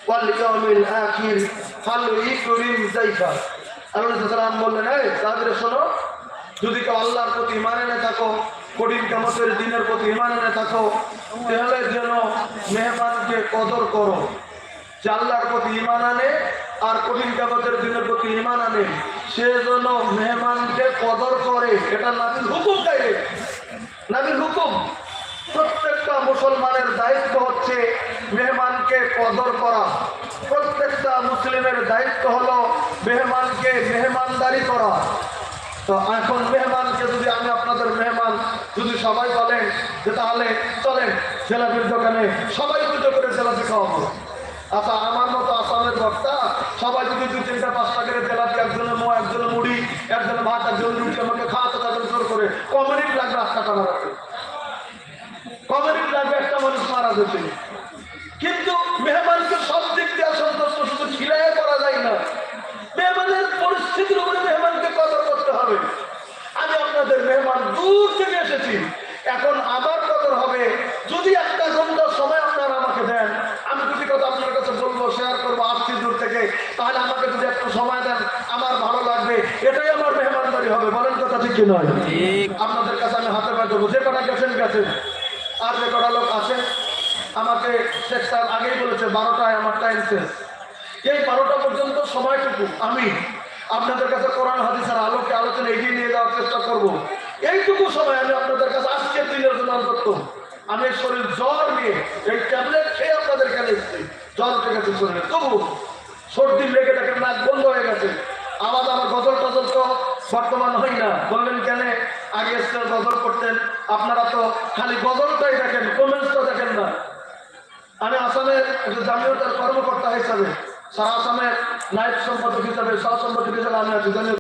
ওয়াল আখির ফালইকরিম যাইফা। আল্লাহ সাল্লাম বললেন, এই তাদের শোনো, যদি কেউ আল্লাহর প্রতি ঈমান এনে থাকো, কঠিন কিয়ামতের দিনের প্রতি ঈমান এনে থাকো, তাহলে যেন মেহমানকে কদর করো। যে আল্লাহর প্রতি ঈমান আনে আর কঠিন কিয়ামতের দিনের প্রতি ঈমান আনে, সে যেন মেহমানকে কদর করে। এটা নবীর হুকুম। তাইলে নবীর হুকুম। প্রত্যেকটা মুসলমানের দায়িত্ব হচ্ছে মেহমানকে কদর করা। প্রত্যেকটা মুসলিমের দায়িত্ব হলো মেহমানকে মেহমানদারি করা। তো এখন মেহমানকে যদি আমি আপনাদের মেহমান যদি সবাই বলেন যে তাহলে চলেন জেলাপির দোকানে, সবাই পুজো করে জেলাপি খাওয়াবো। আচ্ছা, আমার মতো আসামের বক্তা সবাই যদি 2-4-5টা করে জেলাপি, একজনের একজনের মুড়ি, একজনের ভাত, একজনের রুটি আমাকে খাওয়াতে তাদের জোর করে, কমিউনিটি লাগবে 8 টাকা মারাতে, কমিউনিটি লাগবে একটা মানুষ মারা যেতে। কিন্তু মেহমানকে সব দিক দিয়ে সন্তুষ্ট শুধু খিলাই করা যায় না, মেহমানের পরিস্থিতির উপরে মেহমানকে কদর করতে হবে। আমি আপনাদের মেহমান দূর থেকে এসেছি, এখন আমার কদর হবে যদি 1 ঘন্টা সময় আপনারা আমাকে দেন। আমি যদি কথা আপনার কাছে বলবো, শেয়ার করবো, আসছি দূর থেকে, তাহলে আমাকে যদি একটু সময় দেন আমার ভালো লাগবে, এটাই আমার মেহমানদারি হবে। বলেন কথা ঠিক কি নয়? আপনাদের কাছে আমি হাতে পায়ে দেবো। যে কটা গেছেন গেছেন, আর যে কটা লোক আসেন, আমাকে শেখ সাহেব আগেই বলেছে 12টায় আমার টাইম শেষ। এই 12টা পর্যন্ত সময়টুকু আমি আপনাদের কাছে কোরআন হাদিসের আলোকে আলোচনা এগিয়ে নিয়ে যাওয়ার চেষ্টা করব। এইটুকু সময় আমি আপনাদের কাছে আজকের দিনের জন্য অন্তত আমি শরীর জ্বর নিয়ে এই ট্যাবলেট খেয়ে আপনাদের কাছে এসেছি। জ্বর উঠে গেছে শরীরে, তবু সর্দি লেগে দেখেন নাক বন্ধ হয়ে গেছে। আওয়াজ আমার গজল টজল তো বর্তমান হই না। বললেন কেন? আগে গজল করতেন আপনারা, তো খালি গজলটাই দেখেন, কমেন্টসটা দেখেন না। আমি আসামের জামিয়তের কর্মকর্তা হিসাবে, সারা আসামের নায়ক সম্পাদক হিসাবে, সহ সম্পাদক হিসাবে আমি আছি।